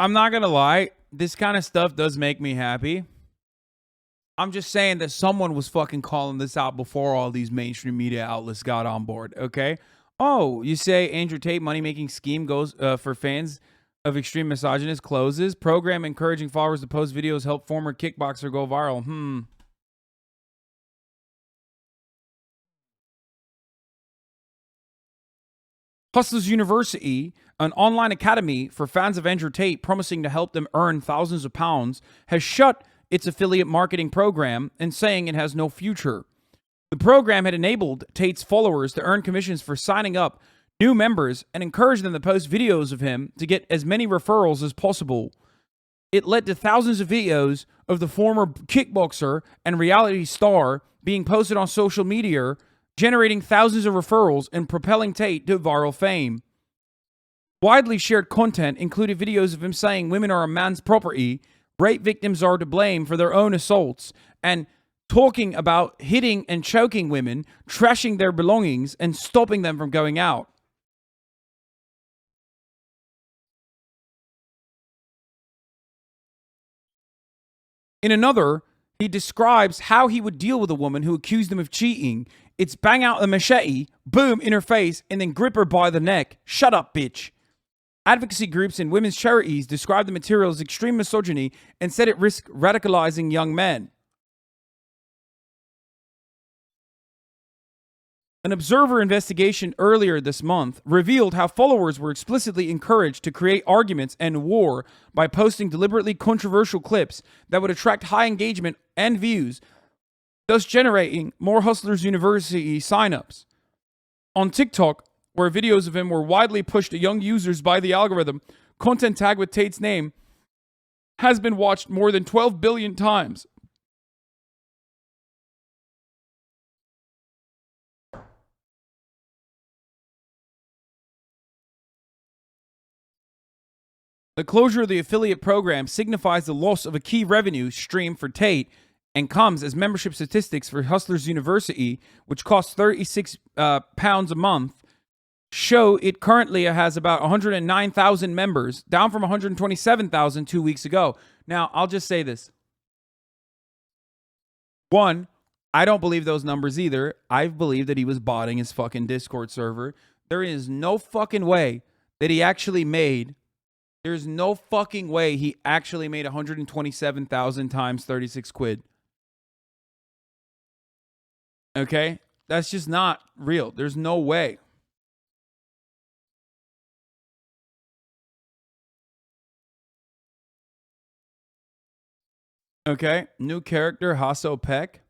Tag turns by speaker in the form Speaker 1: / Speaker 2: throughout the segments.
Speaker 1: I'm not gonna lie, this kind of stuff does make me happy. I'm just saying that someone was fucking calling this out before all these mainstream media outlets got on board, okay? Oh, you say Andrew Tate money-making scheme goes for fans of extreme misogynists closes. Program encouraging followers to post videos help former kickboxer go viral. Hustlers University, an online academy for fans of Andrew Tate promising to help them earn thousands of pounds, has shut its affiliate marketing program and saying it has no future. The program had enabled Tate's followers to earn commissions for signing up new members and encouraged them to post videos of him to get as many referrals as possible. It led to thousands of videos of the former kickboxer and reality star being posted on social media, generating thousands of referrals and propelling Tate to viral fame. Widely shared content included videos of him saying women are a man's property, rape victims are to blame for their own assaults, and talking about hitting and choking women, trashing their belongings, and stopping them from going out. In another, he describes how he would deal with a woman who accused him of cheating. It's bang out the machete, boom, in her face, and then grip her by the neck. Shut up, bitch. Advocacy groups and women's charities describe the material as extreme misogyny and said it risked radicalizing young men. An Observer investigation earlier this month revealed how followers were explicitly encouraged to create arguments and war by posting deliberately controversial clips that would attract high engagement and views, thus generating more Hustlers University signups. On TikTok, where videos of him were widely pushed to young users by the algorithm, content tagged with Tate's name has been watched more than 12 billion times. The closure of the affiliate program signifies the loss of a key revenue stream for Tate and comes as membership statistics for Hustlers University, which costs £36 a month, show it currently has about 109,000 members, down from 127,000 2 weeks ago. Now, I'll just say this. One, I don't believe those numbers either. I believe that he was botting his fucking Discord server. There is no fucking way that he actually made... There's no fucking way he actually made 127,000 times 36 quid. Okay? That's just not real. There's no way. Okay? New character, Hasso Peck.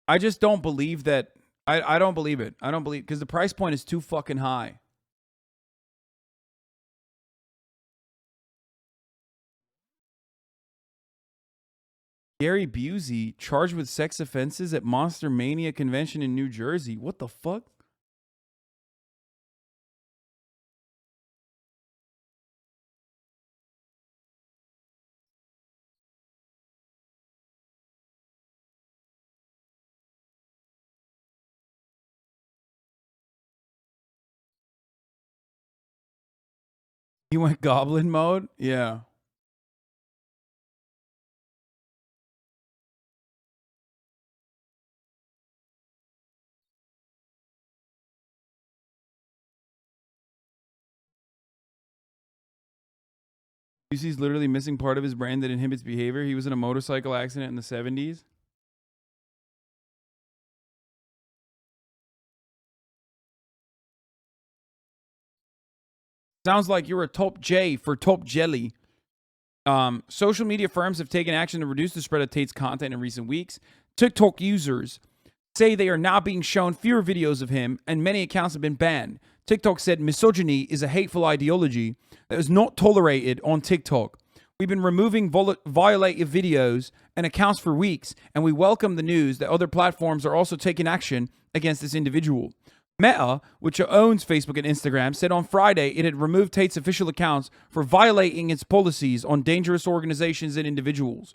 Speaker 1: I just don't believe that. I don't believe it. I don't believe, because the price point is too fucking high. Gary Busey charged with sex offenses at Monster Mania convention in New Jersey. What the fuck? He went goblin mode? Yeah. Busey's literally missing part of his brain that inhibits behavior. He was in a motorcycle accident in the 70s. Sounds like you're a top J for top jelly. Social media firms have taken action to reduce the spread of Tate's content in recent weeks. TikTok users say they are now being shown fewer videos of him, and many accounts have been banned. TikTok said misogyny is a hateful ideology that is not tolerated on TikTok. We've been removing violative videos and accounts for weeks, and we welcome the news that other platforms are also taking action against this individual. Meta, which owns Facebook and Instagram, said on Friday it had removed Tate's official accounts for violating its policies on dangerous organizations and individuals.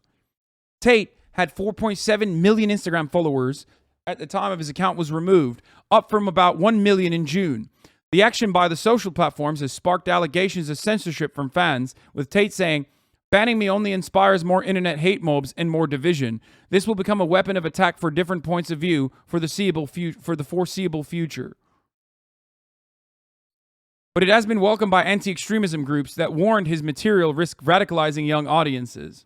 Speaker 1: Tate had 4.7 million Instagram followers at the time of his account was removed, up from about 1 million in June. The action by the social platforms has sparked allegations of censorship from fans, with Tate saying, "Banning me only inspires more internet hate mobs and more division. This will become a weapon of attack for different points of view for the foreseeable future." But it has been welcomed by anti-extremism groups that warned his material risked radicalizing young audiences.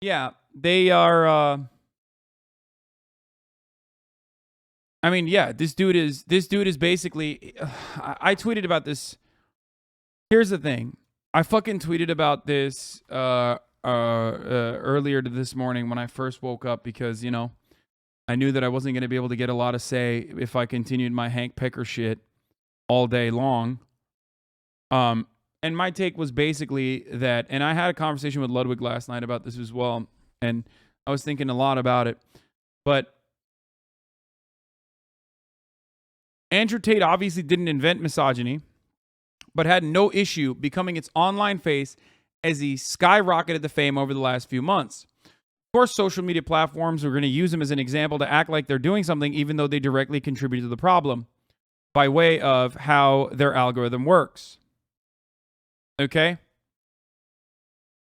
Speaker 1: Yeah, they are. I mean, yeah, this dude is basically. I tweeted about this. Here's the thing. I fucking tweeted about this earlier this morning when I first woke up because, you know, I knew that I wasn't going to be able to get a lot of say if I continued my Hank Pecker shit all day long. And my take was basically that, and I had a conversation with Ludwig last night about this as well, and I was thinking a lot about it, but Andrew Tate obviously didn't invent misogyny, but had no issue becoming its online face as he skyrocketed to fame over the last few months. Of course, social media platforms are going to use him as an example to act like they're doing something, even though they directly contribute to the problem by way of how their algorithm works. Okay?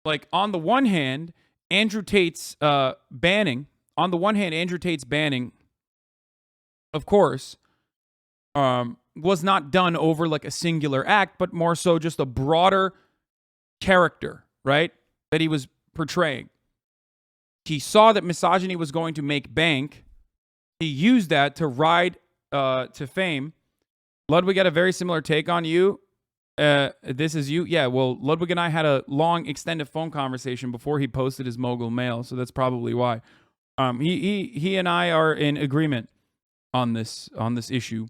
Speaker 1: Like, on the one hand, Andrew Tate's banning, of course, was not done over like a singular act, but more so just a broader character, right? That he was portraying. He saw that misogyny was going to make bank. He used that to ride to fame. Ludwig had a very similar take on you. This is you. Yeah, well, Ludwig and I had a long, extended phone conversation before he posted his mogul mail, so that's probably why. He and I are in agreement on this issue.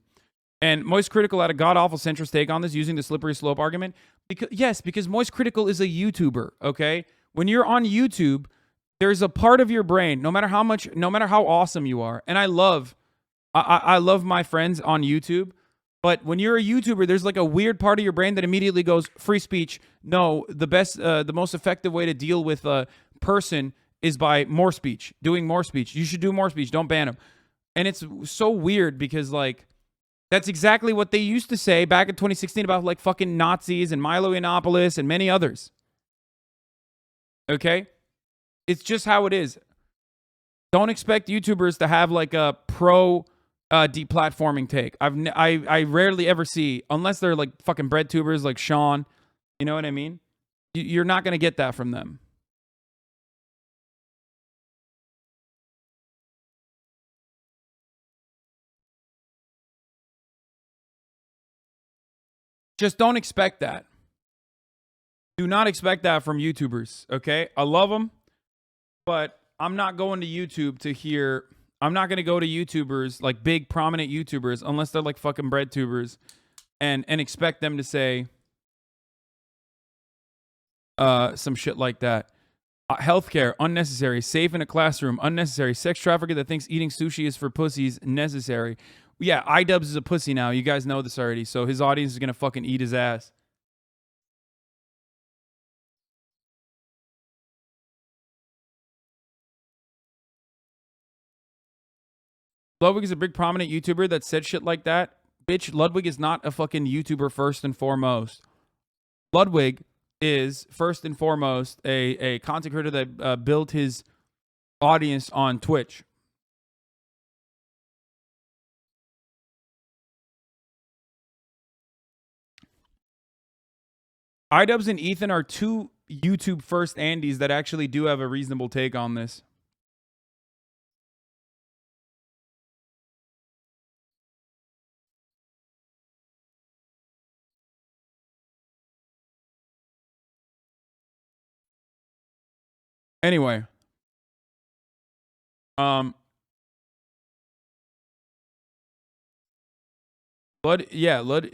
Speaker 1: And Moist Critical had a god-awful centrist take on this using the slippery slope argument. Because Moist Critical is a YouTuber, okay? When you're on YouTube, there's a part of your brain, no matter how awesome you are, and I love my friends on YouTube, but when you're a YouTuber, there's like a weird part of your brain that immediately goes, free speech. No, the most effective way to deal with a person is by more speech, doing more speech. You should do more speech. Don't ban them. And it's so weird because, like, that's exactly what they used to say back in 2016 about, like, fucking Nazis and Milo Yiannopoulos and many others. Okay? It's just how it is. Don't expect YouTubers to have, like, a pro deplatforming take. I rarely ever see, unless they're like fucking bread tubers like Sean, you know what I mean? You're not going to get that from them. Just don't expect that. Do not expect that from YouTubers, okay? I love them, but I'm not going to YouTube to hear... I'm not going to go to YouTubers, like big, prominent YouTubers, unless they're like fucking bread tubers, and expect them to say some shit like that. Healthcare, unnecessary. Safe in a classroom, unnecessary. Sex trafficker that thinks eating sushi is for pussies, necessary. Yeah, iDubbbz is a pussy now. You guys know this already, so his audience is going to fucking eat his ass. Ludwig is a big prominent YouTuber that said shit like that. Bitch, Ludwig is not a fucking YouTuber first and foremost. Ludwig is first and foremost a content creator that built his audience on Twitch. iDubbbz and Ethan are two YouTube first Andys that actually do have a reasonable take on this. Anyway, Lud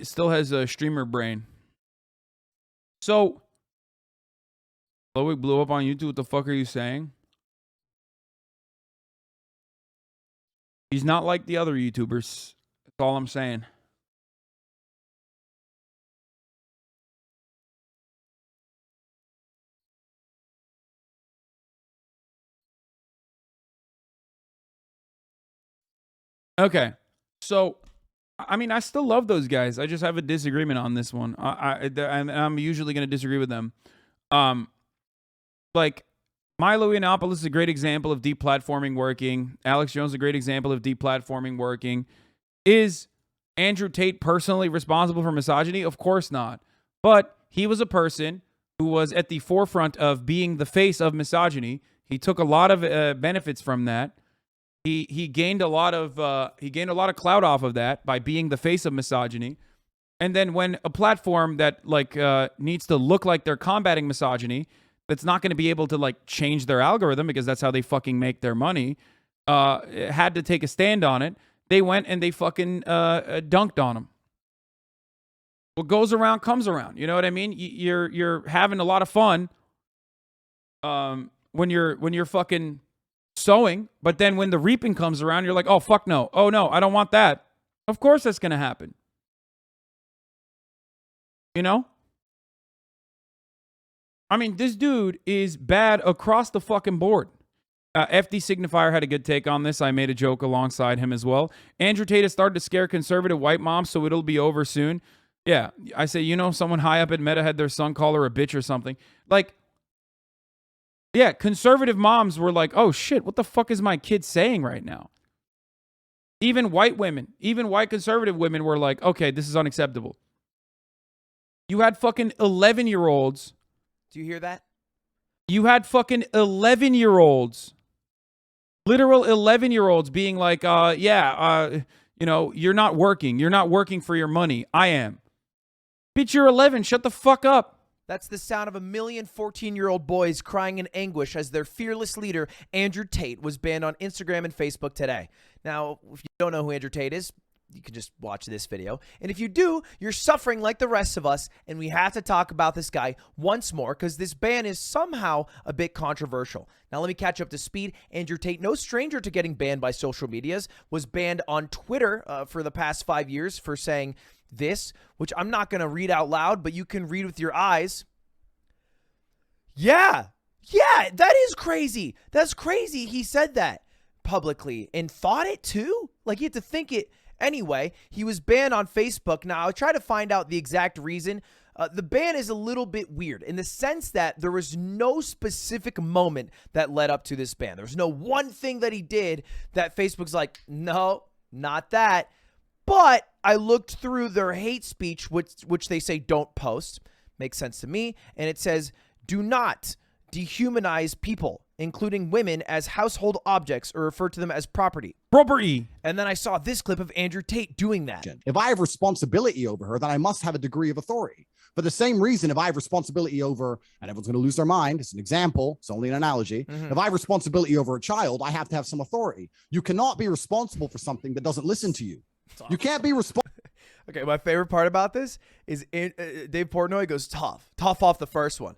Speaker 1: still has a streamer brain. So, Ludwig blew up on YouTube. What the fuck are you saying? He's not like the other YouTubers. That's all I'm saying. Okay. So, I mean, I still love those guys. I just have a disagreement on this one. I'm usually going to disagree with them. Like, Milo Yiannopoulos is a great example of deplatforming working. Alex Jones is a great example of deplatforming working. Is Andrew Tate personally responsible for misogyny? Of course not. But he was a person who was at the forefront of being the face of misogyny. He took a lot of benefits from that. He gained a lot of clout off of that by being the face of misogyny. And then when a platform that needs to look like they're combating misogyny, that's not going to be able to like change their algorithm because that's how they fucking make their money, had to take a stand on it. They went and they fucking dunked on him. What goes around comes around. You know what I mean? You're having a lot of fun when you're fucking sowing, but then when the reaping comes around, you're like, oh fuck no, oh no, I don't want that. Of course that's gonna happen. You know? I mean, this dude is bad across the fucking board. FD Signifier had a good take on this. I made a joke alongside him as well. Andrew Tate has started to scare conservative white moms, so it'll be over soon. Yeah, I say, someone high up at Meta had their son call her a bitch or something. Like, yeah, conservative moms were like, oh shit, what the fuck is my kid saying right now? Even white women, even white conservative women were like, okay, this is unacceptable. You had fucking 11-year-olds.
Speaker 2: Do you hear that?
Speaker 1: You had fucking 11-year-olds, literal 11-year-olds being like, you're not working. You're not working for your money. I am. Bitch, you're 11. Shut the fuck up.
Speaker 2: That's the sound of a million 14-year-old boys crying in anguish as their fearless leader, Andrew Tate, was banned on Instagram and Facebook today. Now, if you don't know who Andrew Tate is, you can just watch this video. And if you do, you're suffering like the rest of us, and we have to talk about this guy once more because this ban is somehow a bit controversial. Now, let me catch up to speed. Andrew Tate, no stranger to getting banned by social medias, was banned on Twitter for the past 5 years for saying this, which I'm not going to read out loud, but you can read with your eyes. Yeah, that is crazy. That's crazy. He said that publicly and thought it too. Like, you have to think it. Anyway, he was banned on Facebook. Now, I try to find out the exact reason. The ban is a little bit weird in the sense that there was no specific moment that led up to this ban. There's no one thing that he did that Facebook's like, no, not that. But I looked through their hate speech, which they say don't post. Makes sense to me. And it says, do not dehumanize people, including women, as household objects or refer to them as property.
Speaker 1: Property.
Speaker 2: And then I saw this clip of Andrew Tate doing that.
Speaker 3: If I have responsibility over her, then I must have a degree of authority. For the same reason, if I have responsibility over, and everyone's going to lose their mind, it's an example, it's only an analogy. If I have responsibility over a child, I have to have some authority. You cannot be responsible for something that doesn't listen to you. You can't be responsible.
Speaker 2: Okay, my favorite part about this is Dave Portnoy goes tough off the first one.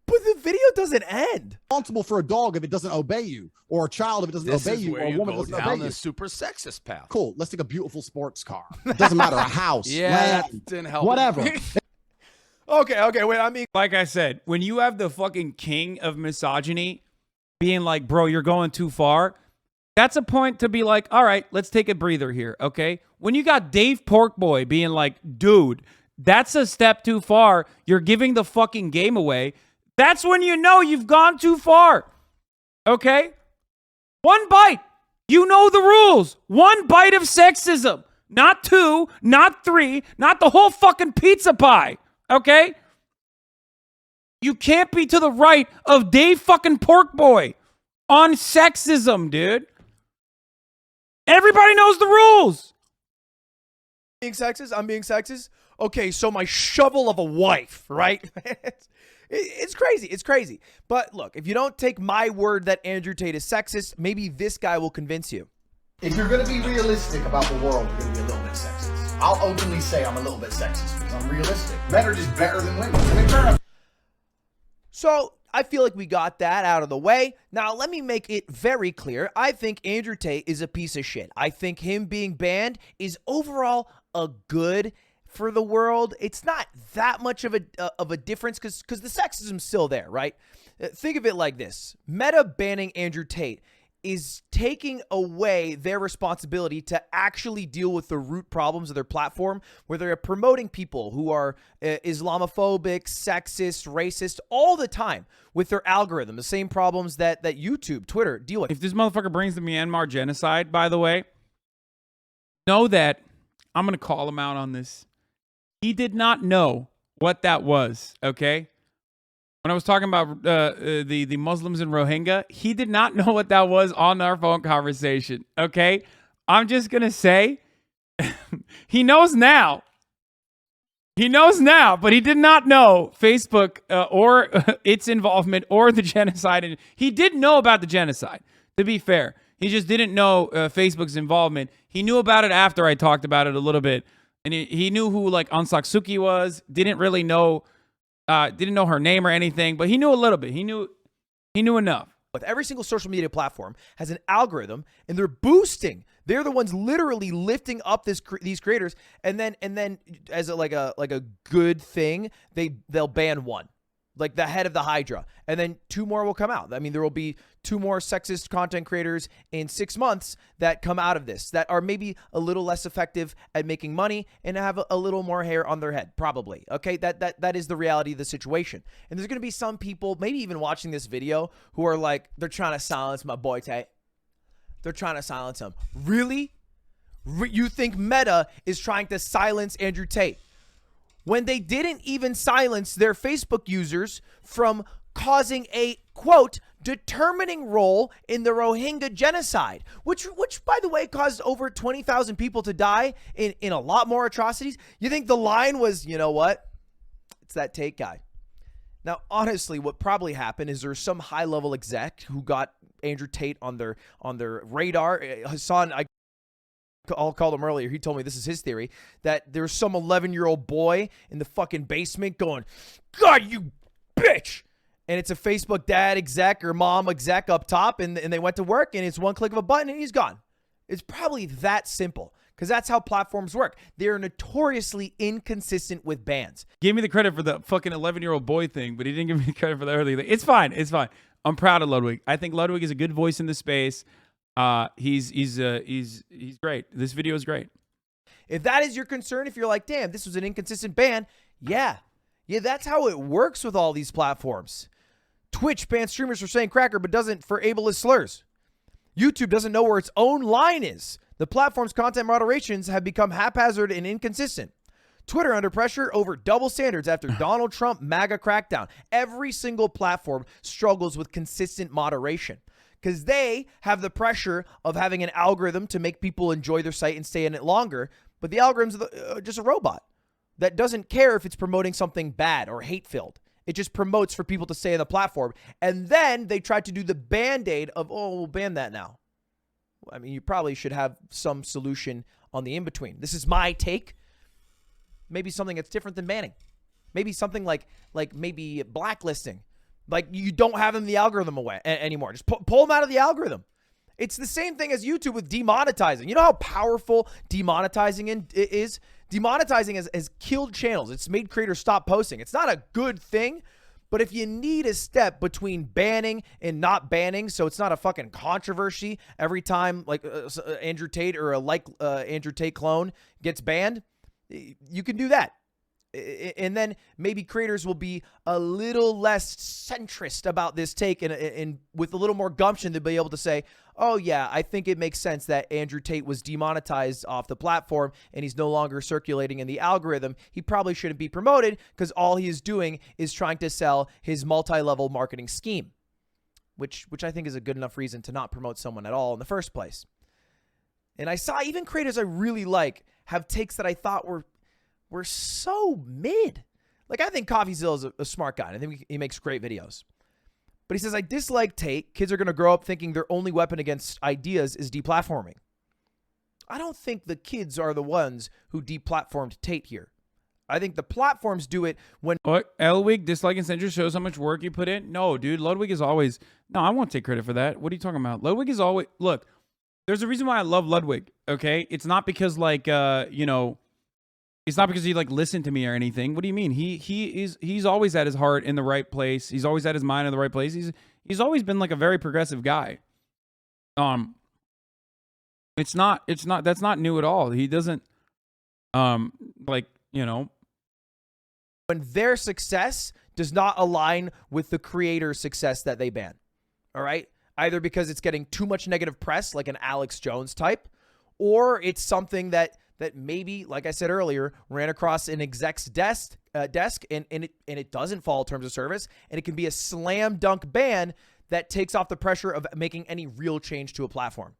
Speaker 2: But the video doesn't end.
Speaker 3: Responsible for a dog if it doesn't obey you, or a child if it doesn't obey you, or a woman doesn't obey you.
Speaker 4: The super sexist path.
Speaker 3: Cool. Let's take a beautiful sports car. It doesn't matter. A house, land,
Speaker 4: didn't help.
Speaker 3: whatever.
Speaker 2: Okay, wait. I mean,
Speaker 1: like I said, when you have the fucking king of misogyny being like, bro, you're going too far, that's a point to be like, all right, let's take a breather here, okay? When you got Dave Porkboy being like, dude, that's a step too far. You're giving the fucking game away. That's when you know you've gone too far. Okay? One bite. You know the rules. One bite of sexism. Not two, not three, not the whole fucking pizza pie. Okay? You can't be to the right of Dave fucking Porkboy on sexism, dude. Everybody knows the rules.
Speaker 2: being sexist? I'm being sexist? Okay, so my shovel of a wife, right? It's crazy. It's crazy. But look, if you don't take my word that Andrew Tate is sexist, maybe this guy will convince you.
Speaker 5: If you're going to be realistic about the world, you're going to be a little bit sexist. I'll openly say I'm a little bit sexist because I'm realistic. Men are just better than women.
Speaker 2: So I feel like we got that out of the way. Now, let me make it very clear. I think Andrew Tate is a piece of shit. I think him being banned is overall a good for the world. It's not that much of a difference because the sexism's still there, right? Think of it like this. Meta banning Andrew Tate is taking away their responsibility to actually deal with the root problems of their platform, where they're promoting people who are Islamophobic, sexist, racist all the time with their algorithm, the same problems that YouTube, Twitter deal with.
Speaker 1: If this motherfucker brings the Myanmar genocide, by the way, know that I'm going to call him out on this. He did not know what that was, okay? When I was talking about the Muslims in Rohingya, he did not know what that was on our phone conversation, okay? I'm just going to say he knows now. He knows now, but he did not know Facebook or its involvement or the genocide. He did know about the genocide, to be fair. He just didn't know Facebook's involvement. He knew about it after I talked about it a little bit. And he knew who like Aung San Suu Kyi was. Didn't really know, didn't know her name or anything, but he knew a little bit. He knew enough.
Speaker 2: With every single social media platform has an algorithm, and they're boosting. They're the ones literally lifting up these creators, and then as a good thing, they'll ban one, like the head of the Hydra, and then 2 more will come out. I mean, there will be 2 more sexist content creators in 6 months that come out of this that are maybe a little less effective at making money and have a little more hair on their head, probably. Okay, that is the reality of the situation. And there's going to be some people, maybe even watching this video, who are like, they're trying to silence my boy Tate. They're trying to silence him. Really? You think Meta is trying to silence Andrew Tate? When they didn't even silence their Facebook users from causing a, quote, determining role in the Rohingya genocide, which by the way, caused over 20,000 people to die in a lot more atrocities. You think the line was, you know what? It's that Tate guy. Now, honestly, what probably happened is there's some high-level exec who got Andrew Tate on their radar. Hassan, I'll call him earlier. He told me this is his theory, that there's some 11-year-old boy in the fucking basement going, God, you bitch. And it's a Facebook dad exec or mom exec up top, and they went to work, and it's one click of a button, and he's gone. It's probably that simple, because that's how platforms work. They're notoriously inconsistent with bans.
Speaker 1: Gave me the credit for the fucking 11-year-old boy thing, but he didn't give me the credit for the early thing. It's fine. It's fine. I'm proud of Ludwig. I think Ludwig is a good voice in the space. He's great. This video is great.
Speaker 2: If that is your concern, if you're like, damn, this was an inconsistent ban, yeah, that's how it works with all these platforms. Twitch bans streamers for saying cracker, but doesn't for ableist slurs. YouTube doesn't know where its own line is. The platform's content moderations have become haphazard and inconsistent. Twitter under pressure over double standards after Donald Trump MAGA crackdown. Every single platform struggles with consistent moderation because they have the pressure of having an algorithm to make people enjoy their site and stay in it longer. But the algorithm's just a robot that doesn't care if it's promoting something bad or hate-filled. It just promotes for people to stay on the platform. And then they try to do the Band-Aid of, oh, we'll ban that now. I mean, you probably should have some solution on the in-between. This is my take. Maybe something that's different than banning. Maybe something like maybe blacklisting. Like you don't have them in the algorithm away anymore. Just pull them out of the algorithm. It's the same thing as YouTube with demonetizing. You know how powerful demonetizing is? Demonetizing has killed channels. It's made creators stop posting. It's not a good thing, but if you need a step between banning and not banning, so it's not a fucking controversy every time like Andrew Tate or a Andrew Tate clone gets banned, you can do that. And then maybe creators will be a little less centrist about this take and with a little more gumption, they'll be able to say, oh yeah, I think it makes sense that Andrew Tate was demonetized off the platform and he's no longer circulating in the algorithm. He probably shouldn't be promoted because all he is doing is trying to sell his multi-level marketing scheme, which I think is a good enough reason to not promote someone at all in the first place. And I saw even creators I really like have takes that I thought were so mid. Like, I think CoffeeZilla is a smart guy. I think he makes great videos. But he says, I dislike Tate. Kids are going to grow up thinking their only weapon against ideas is deplatforming. I don't think the kids are the ones who deplatformed Tate here. I think the platforms do it when...
Speaker 1: What? Ludwig, dislike and censure shows how much work you put in? No, dude. Ludwig is always... No, I won't take credit for that. What are you talking about? Ludwig is always... Look, there's a reason why I love Ludwig, okay? It's not because, like, you know... It's not because he like listened to me or anything. What do you mean? He's always at his heart in the right place. He's always at his mind in the right place. He's always been like a very progressive guy. It's not that's not new at all. He doesn't like, you know,
Speaker 2: when their success does not align with the creator's success that they ban. All right? Either because it's getting too much negative press, like an Alex Jones type, or it's something that maybe, like I said earlier, ran across an exec's desk and it doesn't follow terms of service, and it can be a slam dunk ban that takes off the pressure of making any real change to a platform.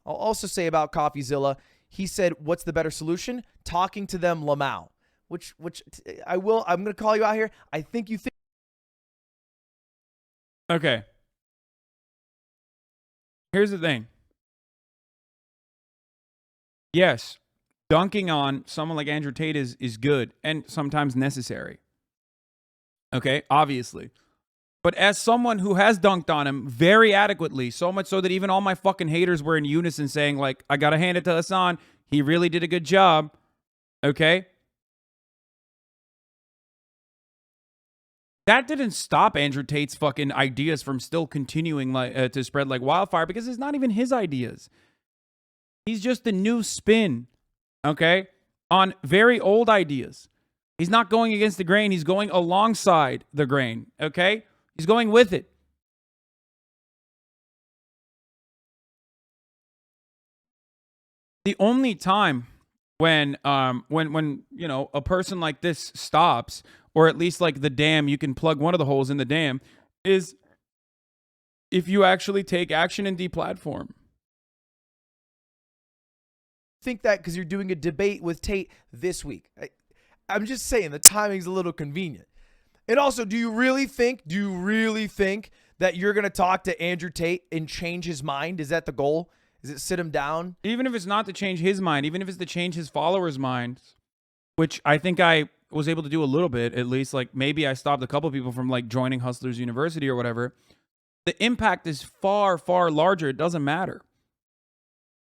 Speaker 2: I'll also say about CoffeeZilla, he said, what's the better solution? Talking to them Lamau, which I'm going to call you out here. I think you think.
Speaker 1: okay. Here's the thing. Yes, dunking on someone like Andrew Tate is good and sometimes necessary. Okay, obviously. But as someone who has dunked on him very adequately, so much so that even all my fucking haters were in unison saying, like, I gotta hand it to Hasan. He really did a good job. Okay? That didn't stop Andrew Tate's fucking ideas from still continuing to spread like wildfire, because it's not even his ideas. He's just a new spin, okay, on very old ideas. He's not going against the grain. He's going alongside the grain, okay? He's going with it. The only time when you know, a person like this stops, or at least like the dam, you can plug one of the holes in the dam, is if you actually take action and deplatform.
Speaker 2: Think that because you're doing a debate with Tate this week. I'm just saying the timing's a little convenient. And also, do you really think that you're going to talk to Andrew Tate and change his mind? Is that the goal? Is it sit him down?
Speaker 1: Even if it's not to change his mind, even if it's to change his followers' minds, which I think I was able to do a little bit, at least. Like, maybe I stopped a couple people from like joining Hustlers University or whatever. The impact is far, far larger. It doesn't matter.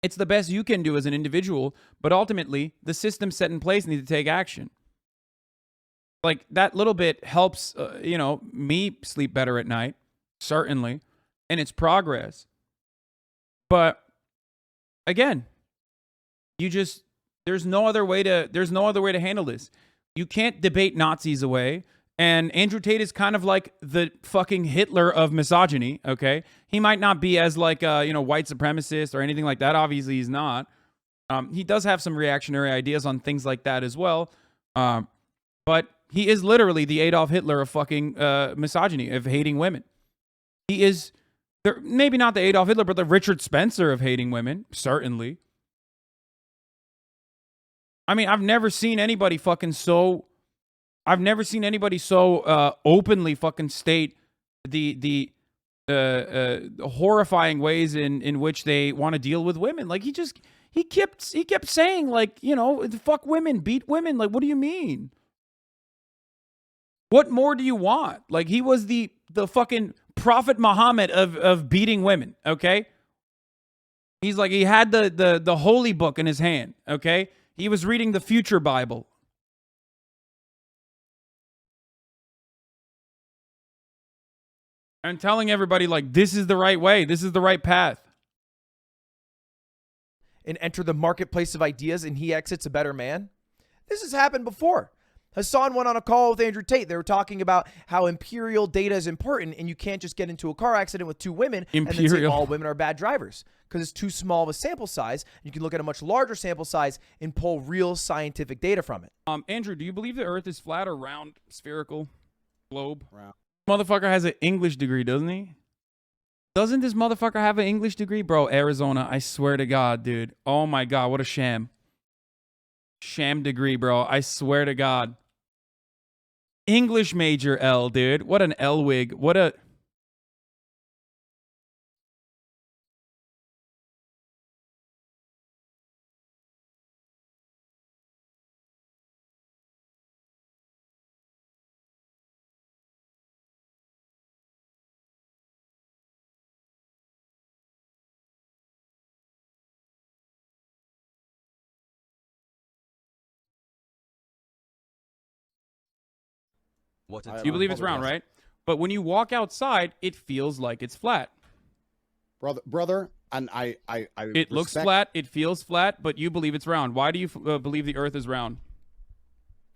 Speaker 1: It's the best you can do as an individual, but ultimately the system set in place needs to take action. Like, that little bit helps, you know, me sleep better at night, certainly, and it's progress. But again, there's no other way to handle this. You can't debate Nazis away. And Andrew Tate is kind of like the fucking Hitler of misogyny, okay? He might not be as like you know, white supremacist or anything like that. Obviously, he's not. He does have some reactionary ideas on things like that as well. But he is literally the Adolf Hitler of fucking misogyny, of hating women. He is, maybe not the Adolf Hitler, but the Richard Spencer of hating women, certainly. I mean, I've never seen anybody so openly fucking state the horrifying ways in which they want to deal with women. Like, he kept saying, like, you know, fuck women, beat women. Like, what do you mean? What more do you want? Like, he was the fucking Prophet Muhammad of beating women, okay? He's like, he had the holy book in his hand, okay? He was reading the future Bible. And telling everybody, like, this is the right way. This is the right path.
Speaker 2: And enter the marketplace of ideas and he exits a better man. This has happened before. Hasan went on a call with Andrew Tate. They were talking about how imperial data is important and you can't just get into a car accident with 2 women and then say all women are bad drivers because it's too small of a sample size. You can look at a much larger sample size and pull real scientific data from it.
Speaker 1: Andrew, do you believe the Earth is flat or round, spherical, globe?
Speaker 3: Round.
Speaker 1: Motherfucker has an English degree, doesn't he? Doesn't this motherfucker have an English degree? Bro, Arizona, I swear to God, dude. Oh my God, what a sham. Sham degree, bro. I swear to God. English major L, dude. What an L wig. What a... You believe it's round, right? But when you walk outside, it feels like it's flat.
Speaker 3: Brother, And I
Speaker 1: It looks flat, it feels flat, but you believe it's round. Why do you believe the earth is round?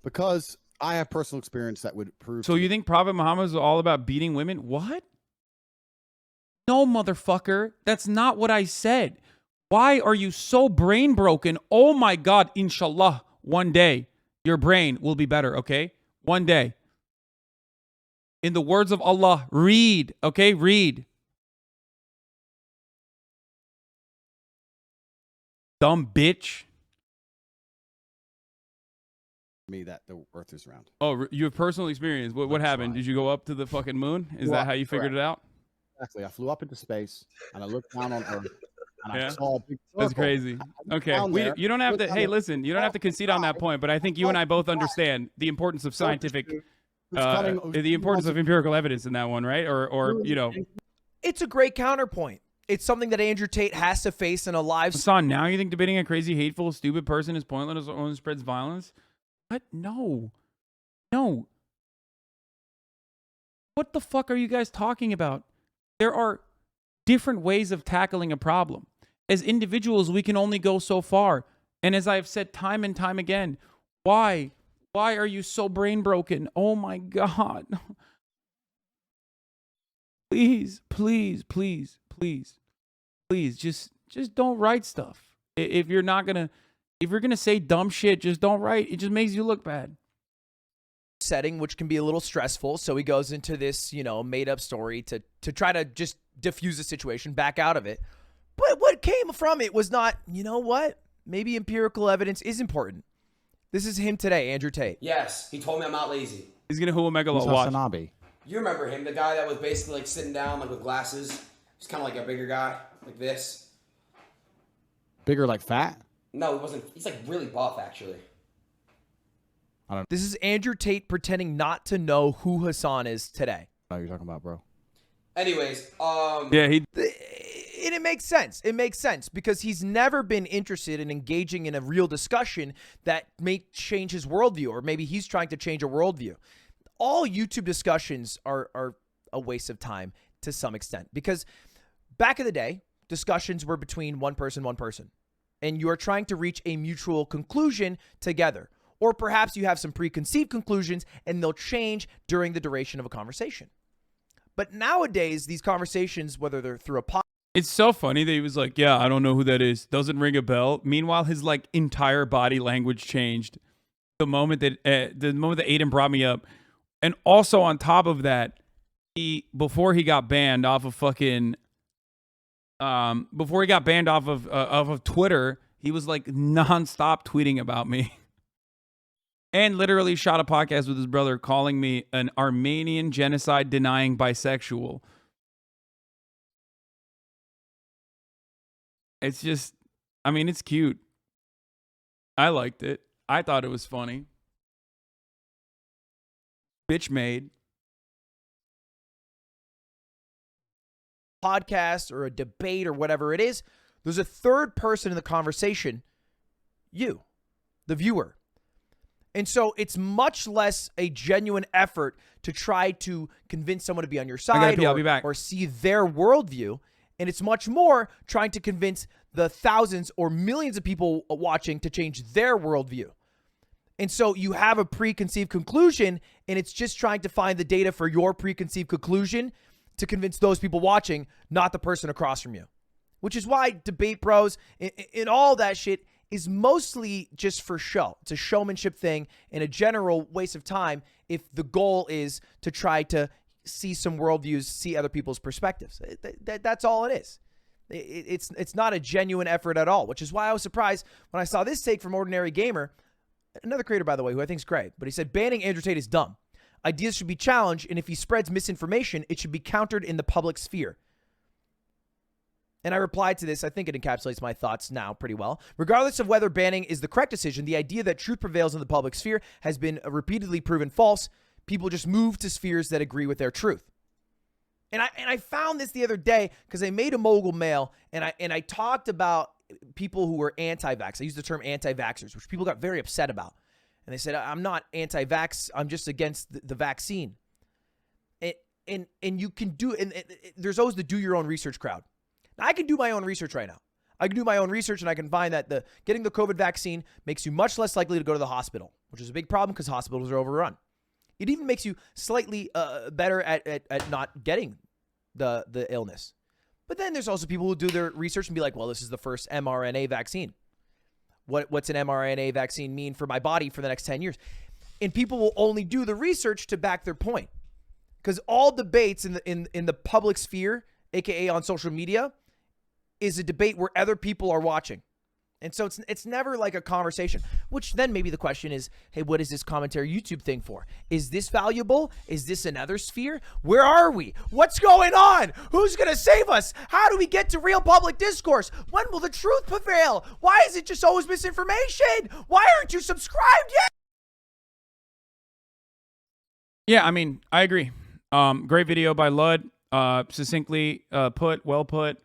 Speaker 3: because I have personal experience that would prove.
Speaker 1: So you think Prophet Muhammad is all about beating women? What? No, motherfucker. That's not what I said. Why are you so brain broken? Oh my God, inshallah, one day your brain will be better, okay? One day. In the words of Allah, read, okay? Read. Dumb bitch.
Speaker 3: me that the earth is round.
Speaker 1: Oh, you have personal experience. What happened? Did you go up to the fucking moon? Is that how you figured it out?
Speaker 3: Exactly. I flew up into space and I looked down on Earth and I
Speaker 1: Yeah.
Speaker 3: saw a big circle.
Speaker 1: That's crazy. Okay. You don't have to, hey, listen, you don't have to concede on that point, but I think you and I both understand the importance of scientific, the importance of empirical evidence in that one, right? Or you know.
Speaker 2: It's a great counterpoint. It's something that Andrew Tate has to face in a live.
Speaker 1: Hassan, now you think debating a crazy, hateful, stupid person is pointless or only spreads violence? What? No. No. What the fuck are you guys talking about? There are different ways of tackling a problem. As individuals, we can only go so far. And as I've said time and time again, why? Why are you so brain broken? Oh my God. Please, please, please, please, please, just don't write stuff. If you're gonna say dumb shit, just don't write. It just makes you look bad.
Speaker 2: Setting, which can be a little stressful. So he goes into this, made up story to try to just diffuse the situation, back out of it. But what came from it was not, you know what? Maybe empirical evidence is important. This is him today, Andrew Tate.
Speaker 4: Yes, he told me I'm not lazy.
Speaker 1: He's gonna who Megalo
Speaker 3: Who's
Speaker 1: watch.
Speaker 3: HasanAbi?
Speaker 4: You remember him, the guy that was basically like sitting down like with glasses. He's kind of like a bigger guy, like this.
Speaker 3: Bigger like fat?
Speaker 4: No, he wasn't. He's like really buff, actually.
Speaker 2: This is Andrew Tate pretending not to know who Hasan is today.
Speaker 3: What are you talking about, bro?
Speaker 4: Anyways,
Speaker 1: Yeah, he.
Speaker 2: And it makes sense. It makes sense because he's never been interested in engaging in a real discussion that may change his worldview, or maybe he's trying to change a worldview. All YouTube discussions are a waste of time to some extent because back in the day, discussions were between one person, and you are trying to reach a mutual conclusion together. Or perhaps you have some preconceived conclusions and they'll change during the duration of a conversation. But nowadays, these conversations, whether they're through a podcast,
Speaker 1: It's so funny that he was like, "Yeah, I don't know who that is. Doesn't ring a bell." Meanwhile, his like entire body language changed the moment that Aiden brought me up, and also on top of that, before he got banned off of Twitter, he was like nonstop tweeting about me. And literally shot a podcast with his brother calling me an Armenian genocide denying bisexual. It's just, I mean, it's cute. I liked it. I thought it was funny. Bitch made.
Speaker 2: podcast or a debate or whatever it is, there's a third person in the conversation, you, the viewer. And so it's much less a genuine effort to try to convince someone to be on your side
Speaker 1: I'll be back.
Speaker 2: or see their worldview. And it's much more trying to convince the thousands or millions of people watching to change their worldview. And so you have a preconceived conclusion, and it's just trying to find the data for your preconceived conclusion to convince those people watching, not the person across from you. Which is why Debate Bros and all that shit is mostly just for show. It's a showmanship thing and a general waste of time if the goal is to try to see some worldviews, see other people's perspectives. That's all it is. It's not a genuine effort at all, which is why I was surprised when I saw this take from Ordinary Gamer, another creator, by the way, who I think is great. But he said, banning Andrew Tate is dumb. Ideas should be challenged, and if he spreads misinformation, it should be countered in the public sphere. And I replied to this. I think it encapsulates my thoughts now pretty well. Regardless of whether banning is the correct decision, the idea that truth prevails in the public sphere has been repeatedly proven false. People just move to spheres that agree with their truth. And I found this the other day because I made a mogul mail and I talked about people who were anti-vax. I used the term anti-vaxxers, which people got very upset about. And they said, I'm not anti-vax. I'm just against the vaccine. And you can do, and there's always the do your own research crowd. I can do my own research right now. I can do my own research and I can find that getting the COVID vaccine makes you much less likely to go to the hospital, which is a big problem because hospitals are overrun. It even makes you slightly better at not getting the illness. But then there's also people who do their research and be like, well, this is the first mRNA vaccine. What's an mRNA vaccine mean for my body for the next 10 years? And people will only do the research to back their point. Because all debates in the public sphere, aka on social media, is a debate where other people are watching. And so it's never like a conversation, which then maybe the question is, hey, what is this commentary YouTube thing for? Is this valuable? Is this another sphere? Where are we? What's going on? Who's going to save us? How do we get to real public discourse? When will the truth prevail? Why is it just always misinformation? Why aren't you subscribed yet?
Speaker 1: Yeah, I mean, I agree. Great video by Lud. Succinctly put, well put.